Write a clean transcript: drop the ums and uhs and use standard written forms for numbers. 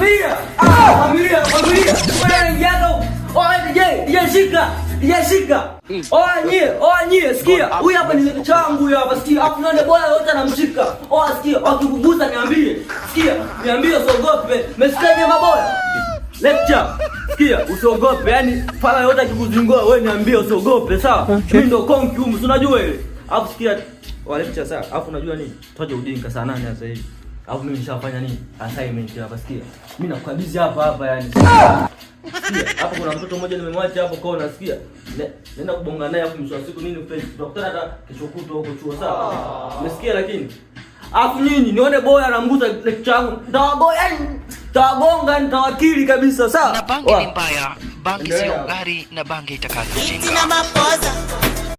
Familia. Familia. Wewe ngiago. Shika. Nyie, sikia. Huyu hapa ni changu huyu hapa, sikia. Afu ndio bora yote anamshika. Sikia, akikugusa niambie. Sikia, niambie usiogope. Umesikia maboya? Lecture. Sikia, usiogope. Yaani pala yote akikuzingoa wewe niambie usiogope, sawa? Mimi ndo konki humu, si unajua ile. Afu sikia, lecture sawa. Afu unajua nini? Toje udinka saa 8 sasa hivi. Afu mimi nishafanya nini? Assignment hapa, sikia. Mimi nakukabidhi hapa yani. Sikia, hapo kuna mtoto mmoja nimemwacha hapo kwa unasikia. Nenda kubonga naye hapo mwisho wa siku nini mpenzi. Tutakutana hata kesho kutwa huko chuo sawa. Umesikia lakini? Afu nyinyi nione boya anamgusa lecture yangu. Tawagonga nitawakili kabisa sawa. Na bangi ni mbaya. Bangi sio gari na bangi itakazoshinda. Sina mapoza.